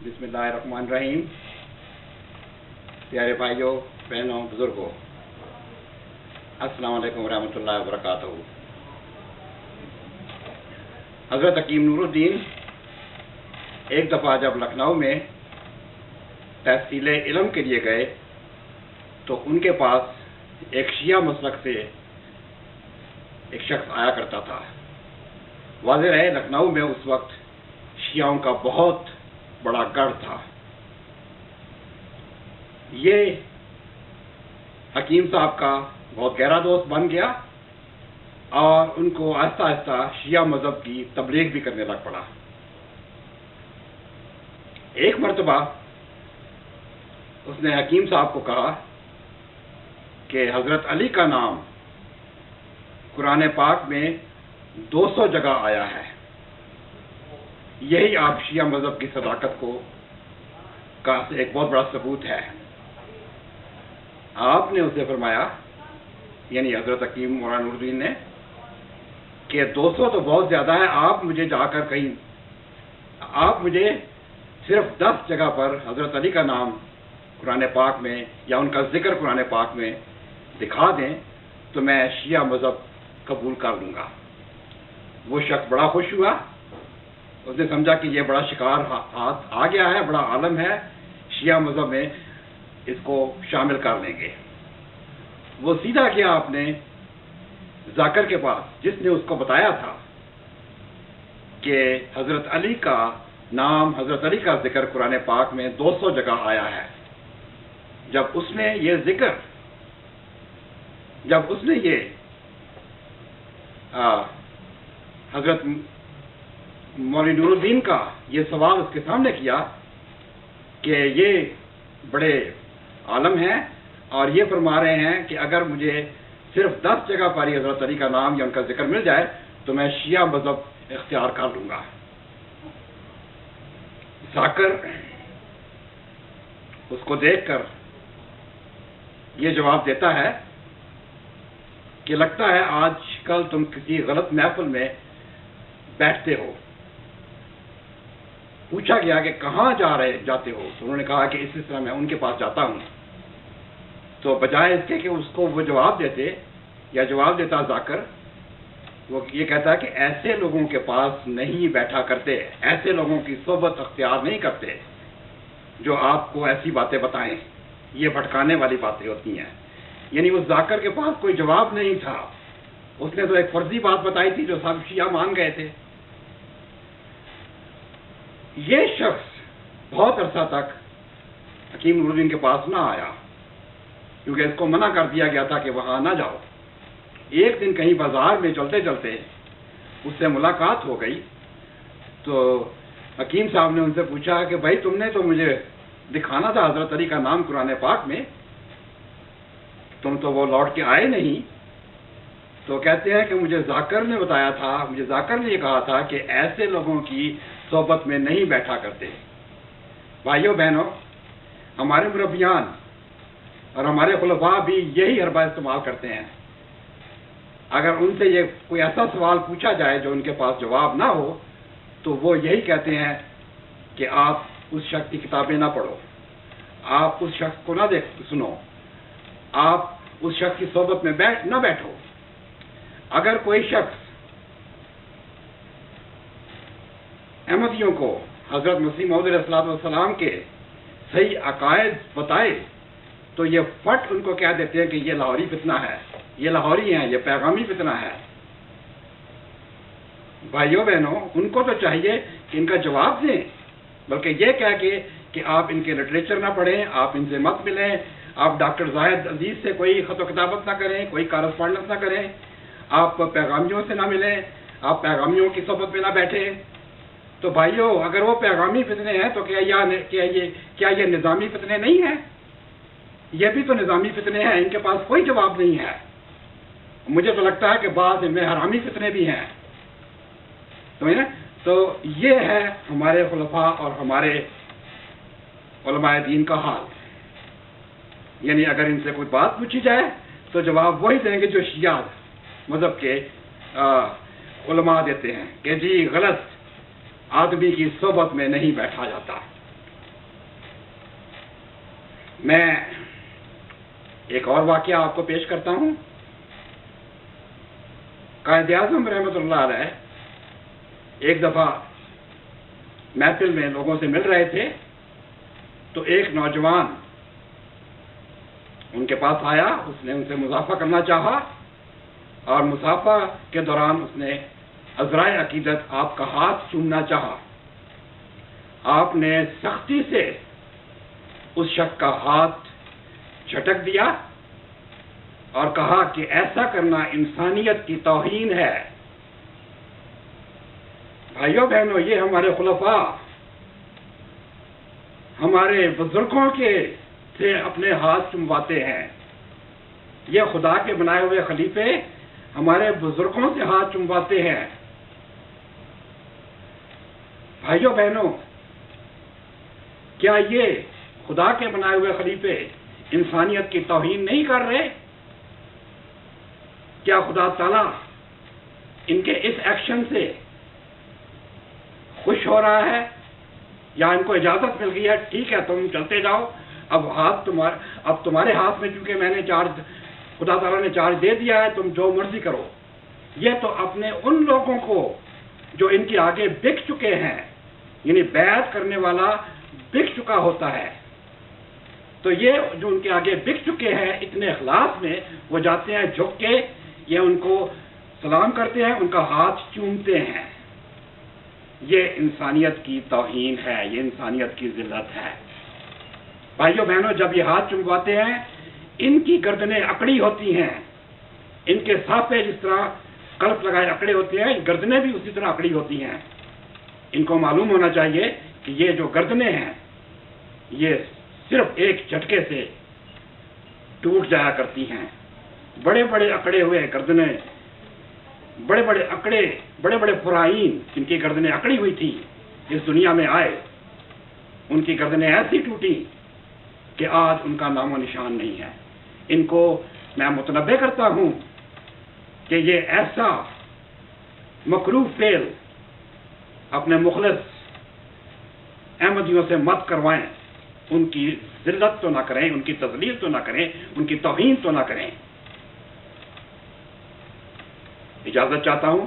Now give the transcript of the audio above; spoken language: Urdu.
بسم اللہ الرحمن الرحیم. پیارے بھائیوں، بہنوں، بزرگوں، السلام علیکم ورحمۃ اللہ وبرکاتہ. حضرت حکیم نور الدین ایک دفعہ جب لکھنؤ میں تحصیل علم کے لیے گئے تو ان کے پاس ایک شیعہ مسلک سے ایک شخص آیا کرتا تھا. واضح رہے لکھنؤ میں اس وقت شیعوں کا بہت بڑا گڑھ تھا. یہ حکیم صاحب کا بہت گہرا دوست بن گیا اور ان کو آہستہ آہستہ شیعہ مذہب کی تبلیغ بھی کرنے لگ پڑا. ایک مرتبہ اس نے حکیم صاحب کو کہا کہ حضرت علی کا نام قرآن پاک میں 200 جگہ آیا ہے. یہی آپ شیعہ مذہب کی صداقت کا ایک بہت بڑا ثبوت ہے. آپ نے اسے فرمایا، یعنی حضرت حکیم مولانا نور الدین نے، کہ 200 تو بہت زیادہ ہے. آپ مجھے جا کر کہیں آپ مجھے صرف 10 جگہ پر حضرت علی کا نام قرآن پاک میں یا ان کا ذکر قرآن پاک میں دکھا دیں تو میں شیعہ مذہب قبول کر لوں گا. وہ شخص بڑا خوش ہوا. اس نے سمجھا کہ یہ بڑا شکار ہاتھ آ گیا ہے، بڑا عالم ہے، شیعہ مذہب میں اس کو شامل کر لیں گے. وہ سیدھا گیا اپنے ذاکر کے پاس جس نے اس کو بتایا تھا کہ حضرت علی کا نام، حضرت علی کا ذکر قرآن پاک میں 200 جگہ آیا ہے. جب اس نے حضرت مولوی نور الدین کا یہ سوال اس کے سامنے کیا کہ یہ بڑے عالم ہیں اور یہ فرما رہے ہیں کہ اگر مجھے صرف 10 جگہ پر ہی حضرت علی کا نام یا ان کا ذکر مل جائے تو میں شیعہ مذہب اختیار کر لوں گا. ذاکر اس کو دیکھ کر یہ جواب دیتا ہے کہ لگتا ہے آج کل تم کسی غلط محفل میں بیٹھتے ہو. پوچھا گیا کہ کہاں جاتے ہو تو انہوں نے کہا کہ اس طرح میں ان کے پاس جاتا ہوں. تو بجائے اس کے کہ اس کو وہ جواب دیتا ذاکر، وہ یہ کہتا ہے کہ ایسے لوگوں کے پاس نہیں بیٹھا کرتے، ایسے لوگوں کی صحبت اختیار نہیں کرتے جو آپ کو ایسی باتیں بتائیں. یہ بھٹکانے والی باتیں ہوتی ہیں. یعنی اس ذاکر کے پاس کوئی جواب نہیں تھا. اس نے تو ایک فرضی بات بتائی تھی جو سب شیعہ مان گئے تھے. یہ شخص بہت عرصہ تک حکیم نور الدین کے پاس نہ آیا کیونکہ اس کو منع کر دیا گیا تھا کہ وہاں نہ جاؤ. ایک دن کہیں بازار میں چلتے چلتے اس سے ملاقات ہو گئی تو حکیم صاحب نے ان سے پوچھا کہ بھائی تم نے تو مجھے دکھانا تھا حضرت علی کا نام قرآن پاک میں، تم تو وہ لوٹ کے آئے نہیں. تو کہتے ہیں کہ مجھے ذاکر نے بتایا تھا، مجھے ذاکر نے یہ کہا تھا کہ ایسے لوگوں کی صحبت میں نہیں بیٹھا کرتے. بھائیوں بہنوں، ہمارے مربیان اور ہمارے خلفاء بھی یہی حربہ استعمال کرتے ہیں. اگر ان سے یہ کوئی ایسا سوال پوچھا جائے جو ان کے پاس جواب نہ ہو تو وہ یہی کہتے ہیں کہ آپ اس شخص کی کتابیں نہ پڑھو، آپ اس شخص کو نہ سنو، آپ اس شخص کی صحبت میں نہ بیٹھو. اگر کوئی شخص احمدیوں کو حضرت مسیح موعود علیہ الصلوۃ والسلام کے صحیح عقائد بتائے تو یہ فٹ ان کو کہہ دیتے ہیں کہ یہ لاہوری فتنہ ہے، یہ لاہوری ہیں، یہ پیغامی فتنہ ہے. بھائیوں بہنوں، ان کو تو چاہیے کہ ان کا جواب دیں، بلکہ یہ کہہ کے کہ آپ ان کے لٹریچر نہ پڑھیں، آپ ان سے مت ملیں، آپ ڈاکٹر زاہد عزیز سے کوئی خط و کتابت نہ کریں، کوئی کارسپونڈنس نہ کریں، آپ پیغامیوں سے نہ ملیں، آپ پیغامیوں کی صحبت میں نہ بیٹھیں. تو بھائیوں، اگر وہ پیغامی فتنے ہیں تو کیا یہ نظامی فتنے نہیں ہیں؟ یہ بھی تو نظامی فتنے ہیں. ان کے پاس کوئی جواب نہیں ہے. مجھے تو لگتا ہے کہ بعض ان میں حرامی فتنے بھی ہیں. تو یہ ہے ہمارے خلفاء اور ہمارے علماء دین کا حال. یعنی اگر ان سے کوئی بات پوچھی جائے تو جواب وہی دیں گے جو شیعہ مذہب کے علماء دیتے ہیں کہ جی غلط آدمی کی صحبت میں نہیں بیٹھا جاتا. میں ایک اور واقعہ آپ کو پیش کرتا ہوں. قائد اعظم رحمۃ اللہ علیہ ایک دفعہ محفل میں لوگوں سے مل رہے تھے تو ایک نوجوان ان کے پاس آیا. اس نے ان سے مصافحہ کرنا چاہا اور مصافحہ کے دوران اس نے عذرائے عقیدت آپ کا ہاتھ چومنا چاہا. آپ نے سختی سے اس شخص کا ہاتھ جھٹک دیا اور کہا کہ ایسا کرنا انسانیت کی توہین ہے. بھائیوں بہنوں، یہ ہمارے خلفاء ہمارے بزرگوں کے سے اپنے ہاتھ چمواتے ہیں. یہ خدا کے بنائے ہوئے خلیفے ہمارے بزرگوں سے ہاتھ چمواتے ہیں. بھائیوں بہنوں، کیا یہ خدا کے بنائے ہوئے خلیفے انسانیت کی توہین نہیں کر رہے؟ کیا خدا تعالیٰ ان کے اس ایکشن سے خوش ہو رہا ہے یا ان کو اجازت مل گئی ہے ٹھیک ہے تم چلتے جاؤ، اب تمہارے ہاتھ میں چونکہ میں نے خدا تعالیٰ نے چارج دے دیا ہے، تم جو مرضی کرو؟ یہ تو اپنے ان لوگوں کو جو ان کے آگے بک چکے ہیں، یعنی بیعت کرنے والا بک چکا ہوتا ہے، تو یہ جو ان کے آگے بک چکے ہیں اتنے اخلاص میں، وہ جاتے ہیں جھک کے، یہ ان کو سلام کرتے ہیں، ان کا ہاتھ چومتے ہیں. یہ انسانیت کی توہین ہے، یہ انسانیت کی ذلت ہے. بھائیوں بہنوں، جب یہ ہاتھ چمواتے ہیں ان کی گردنیں اکڑی ہوتی ہیں، ان کے سانپے جس طرح کلپ لگائے اکڑے ہوتے ہیں، گردنیں بھی اسی طرح اکڑی ہوتی ہیں. ان کو معلوم ہونا چاہیے کہ یہ جو گردنیں ہیں یہ صرف ایک جھٹکے سے ٹوٹ جایا کرتی ہیں. بڑے بڑے اکڑے ہوئے گردنیں، بڑے بڑے فرائین جن کی گردنیں اکڑی ہوئی تھی اس دنیا میں آئے، ان کی گردنیں ایسی ٹوٹی کہ آج ان کا نام و نشان نہیں ہے. ان کو میں متنبہ کرتا ہوں کہ یہ ایسا مکروہ فعل اپنے مخلص احمدیوں سے مت کروائیں. ان کی ذلت تو نہ کریں، ان کی تذلیل تو نہ کریں، ان کی توہین تو نہ کریں. اجازت چاہتا ہوں.